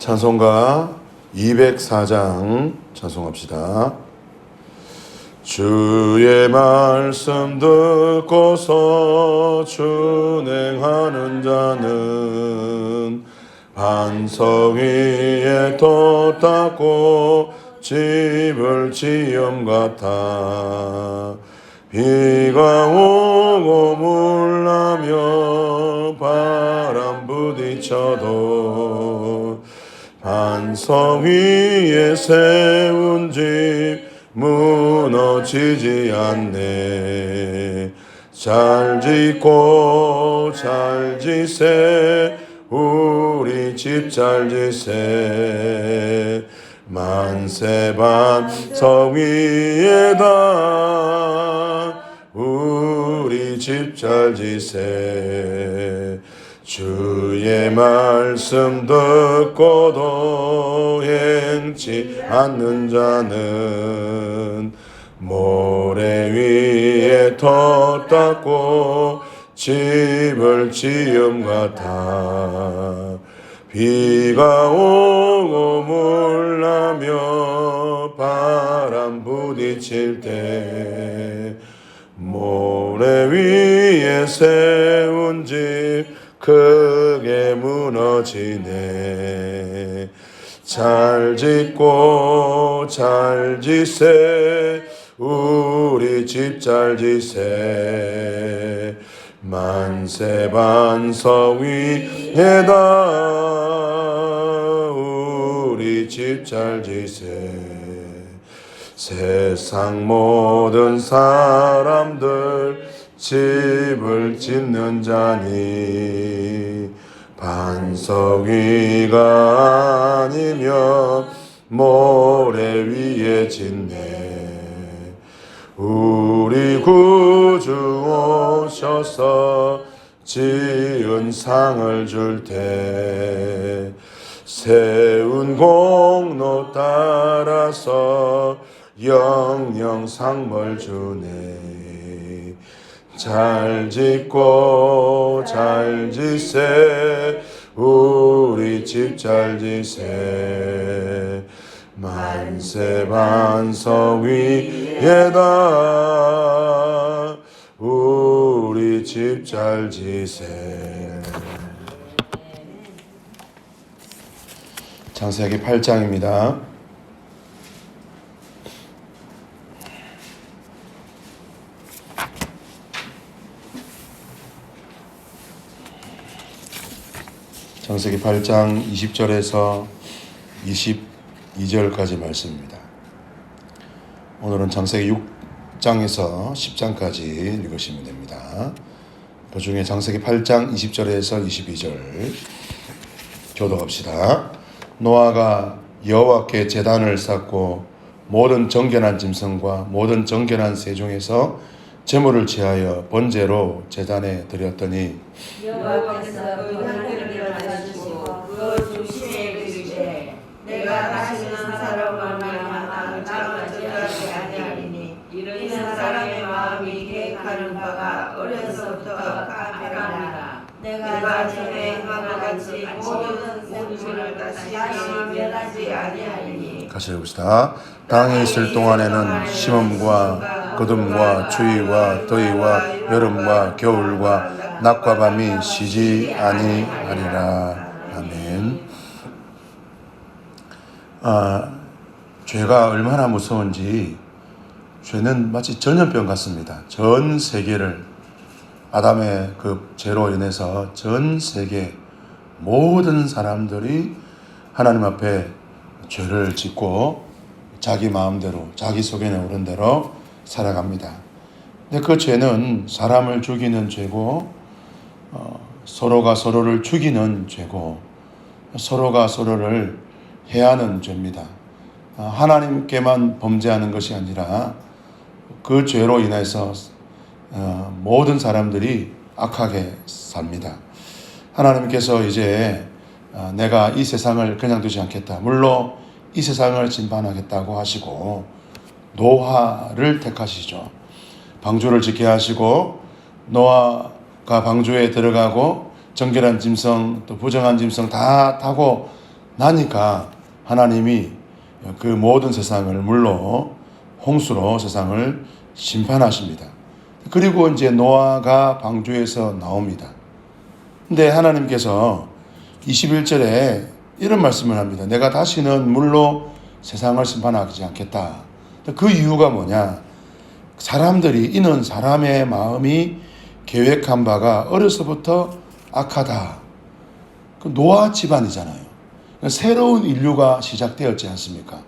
찬송가 204장 찬송합시다. 주의 말씀 듣고서 준행하는 자는 반석 위에 돛 닦고 집을 지음 같아. 비가 오고 물나며 바람 부딪혀도 반석 위에 세운 집 무너지지 않네. 잘 짓고 잘 지세 우리 집 잘 지세. 만세 반석 위에다 우리 집 잘 지세. 주의 말씀 듣고도 행치 않는 자는 모래 위에 돛 닦고 집을 지음 같아. 비가 오고 물나며 바람 부딪힐 때 모래 위에 세운 집 크게 무너지네. 잘 짓고 잘 지세 우리 집 잘 지세. 만세 반석 위에다 우리 집 잘 지세. 세상 모든 사람들 집을 짓는 자니 반석 위가 아니면 모래 위에 짓네. 우리 구주 오셔서 지은 상을 줄 때 세운 공로 따라서 영영 상을 주네. 잘 짓고 잘 지세 우리 집 잘 지세. 만세 반석 위에다 우리 집 잘 지세. 창세기 8장입니다. 창세기 8장 20절에서 22절까지 말씀입니다. 오늘은 창세기 6장에서 10장까지 읽으시면 됩니다. 그 중에 창세기 8장 20절에서 22절 교독합시다. 노아가 여호와께 제단을 쌓고 모든 정결한 짐승과 모든 정결한 새 중에서 제물을 취하여 번제로 제단에 드렸더니 여호와께서 그 하늘을 일어나시고 그 중심에 이르시되 내가 다시는 사람과 말하나 나가 저주하지 아니하리니 이는 사람의 마음이 계획하는 바가 어려서부터 까매라. 내가 전에 행함과 같이 모든 생물을 다시 멸하지 아니하리니. 같이 읽읍시다. 땅에 있을 동안에는 심음과 거둠과 추위와 더위와 여름과 겨울과 낮과 밤이 쉬지 아니하리라. 아멘. 죄가 얼마나 무서운지, 죄는 마치 전염병 같습니다. 전 세계를, 아담의 그 죄로 인해서 전 세계 모든 사람들이 하나님 앞에 죄를 짓고 자기 마음대로, 자기 속에 오른 대로 살아갑니다. 근데 그 죄는 사람을 죽이는 죄고, 서로가 서로를 죽이는 죄고, 서로가 서로를 해하는 죄입니다. 하나님께만 범죄하는 것이 아니라 그 죄로 인해서 모든 사람들이 악하게 삽니다. 하나님께서 이제 내가 이 세상을 그냥 두지 않겠다, 물로 이 세상을 심판하겠다고 하시고 노아를 택하시죠. 방주를 짓게 하시고 노아가 방주에 들어가고 정결한 짐승 또 부정한 짐승 다 타고 나니까 하나님이 그 모든 세상을 물로 홍수로 세상을 심판하십니다. 그리고 이제 노아가 방주에서 나옵니다. 근데 하나님께서 21절에 이런 말씀을 합니다. 내가 다시는 물로 세상을 심판하지 않겠다. 그 이유가 뭐냐? 이는 사람의 마음이 계획한 바가 어려서부터 악하다. 그 노아 집안이잖아요. 새로운 인류가 시작되었지 않습니까?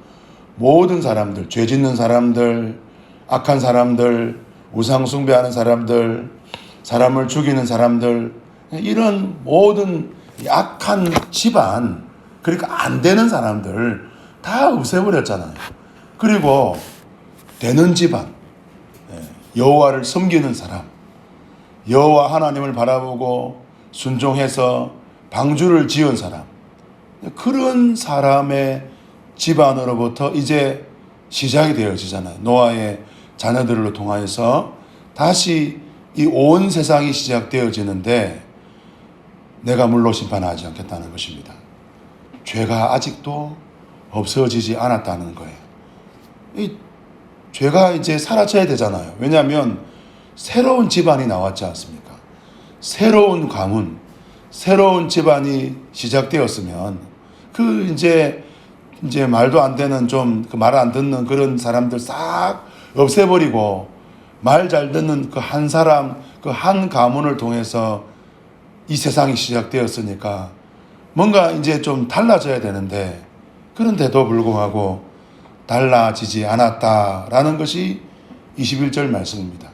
모든 사람들, 죄 짓는 사람들, 악한 사람들, 우상 숭배하는 사람들, 사람을 죽이는 사람들, 이런 모든 악한 집안, 그러니까 안 되는 사람들 다 없애버렸잖아요. 그리고 되는 집안, 여호와를 섬기는 사람, 여호와 하나님을 바라보고 순종해서 방주를 지은 사람, 그런 사람의 집안으로부터 이제 시작이 되어지잖아요. 노아의 자녀들을 통하여서 다시 이 온 세상이 시작되어지는데 내가 물로 심판하지 않겠다는 것입니다. 죄가 아직도 없어지지 않았다는 거예요. 이 죄가 이제 사라져야 되잖아요. 왜냐하면 새로운 집안이 나왔지 않습니까? 새로운 가문, 새로운 집안이 시작되었으면 그 이제 말도 안 되는 좀 그 말 안 듣는 그런 사람들 싹 없애버리고 말 잘 듣는 그 한 사람, 그 한 가문을 통해서 이 세상이 시작되었으니까 뭔가 이제 좀 달라져야 되는데 그런데도 불구하고 달라지지 않았다라는 것이 21절 말씀입니다.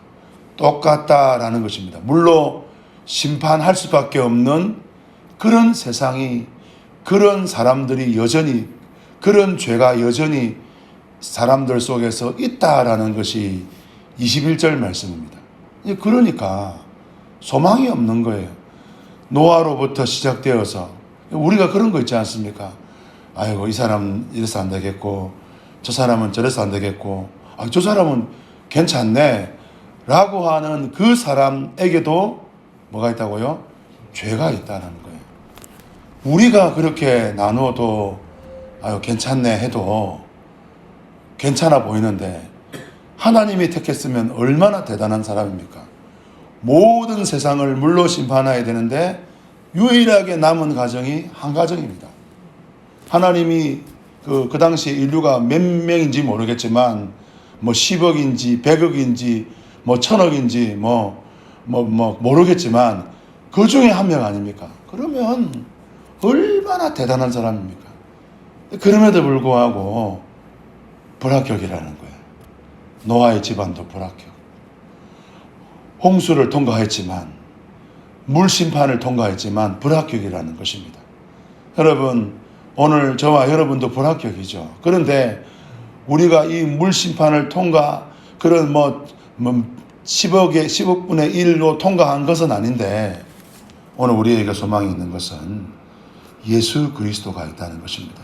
똑같다라는 것입니다. 물로 심판할 수밖에 없는 그런 세상이, 그런 사람들이 여전히, 그런 죄가 여전히 사람들 속에서 있다라는 것이 21절 말씀입니다. 그러니까 소망이 없는 거예요. 노아로부터 시작되어서 우리가 그런 거 있지 않습니까? 아이고, 이 사람 이래서 안 되겠고 저 사람은 저래서 안 되겠고 저 사람은 괜찮네 라고 하는 그 사람에게도 뭐가 있다고요? 죄가 있다는 거예요. 우리가 그렇게 나누어도 괜찮네 해도 괜찮아 보이는데 하나님이 택했으면 얼마나 대단한 사람입니까? 모든 세상을 물로 심판해야 되는데 유일하게 남은 가정이 한 가정입니다. 하나님이 그 당시 인류가 몇 명인지 모르겠지만 뭐 10억인지 100억인지 뭐 1000억인지 뭐 모르겠지만 그 중에 한 명 아닙니까? 그러면 얼마나 대단한 사람입니까? 그럼에도 불구하고 불합격이라는 거예요. 노아의 집안도 불합격. 홍수를 통과했지만 물 심판을 통과했지만 불합격이라는 것입니다. 여러분, 오늘 저와 여러분도 불합격이죠. 그런데 우리가 이 물 심판을 그런 10억분의 1로 통과한 것은 아닌데 오늘 우리에게 소망이 있는 것은 예수 그리스도가 있다는 것입니다.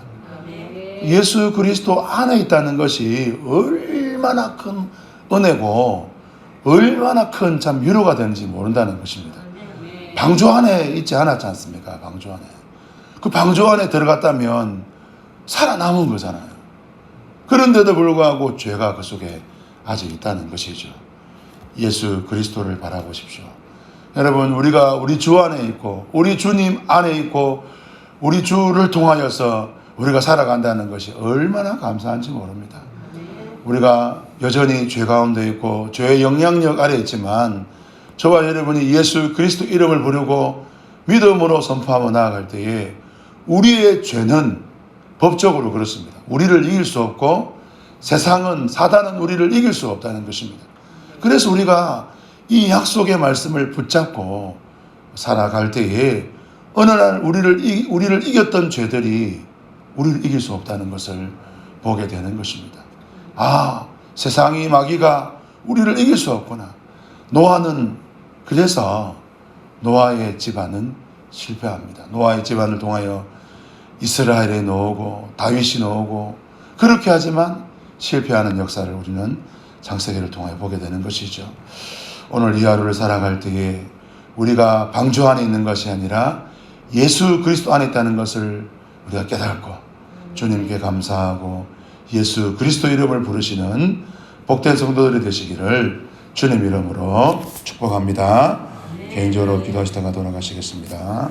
예수 그리스도 안에 있다는 것이 얼마나 큰 은혜고 얼마나 큰 참 위로가 되는지 모른다는 것입니다. 방주 안에 있지 않았지 않습니까? 방주 안에. 그 방주 안에 들어갔다면 살아남은 거잖아요. 그런데도 불구하고 죄가 그 속에 아직 있다는 것이죠. 예수 그리스도를 바라보십시오. 여러분, 우리가 우리 주 안에 있고 우리 주님 안에 있고 우리 주를 통하여서 우리가 살아간다는 것이 얼마나 감사한지 모릅니다. 우리가 여전히 죄 가운데 있고 죄의 영향력 아래 있지만 저와 여러분이 예수 그리스도 이름을 부르고 믿음으로 선포하며 나아갈 때에 우리의 죄는 법적으로 그렇습니다. 우리를 이길 수 없고 사단은 우리를 이길 수 없다는 것입니다. 그래서 우리가 이 약속의 말씀을 붙잡고 살아갈 때에 어느 날 우리를 이겼던 죄들이 우리를 이길 수 없다는 것을 보게 되는 것입니다. 세상이 마귀가 우리를 이길 수 없구나. 그래서 노아의 집안은 실패합니다. 노아의 집안을 통하여 이스라엘이 나오고 다윗이 나오고 그렇게 하지만 실패하는 역사를 우리는 창세기를 통하여 보게 되는 것이죠. 오늘 이 하루를 살아갈 때에 우리가 방주 안에 있는 것이 아니라 예수 그리스도 안에 있다는 것을 우리가 깨닫고 주님께 감사하고 예수 그리스도 이름을 부르시는 복된 성도들이 되시기를 주님 이름으로 축복합니다. 개인적으로 기도하시다가 돌아가시겠습니다.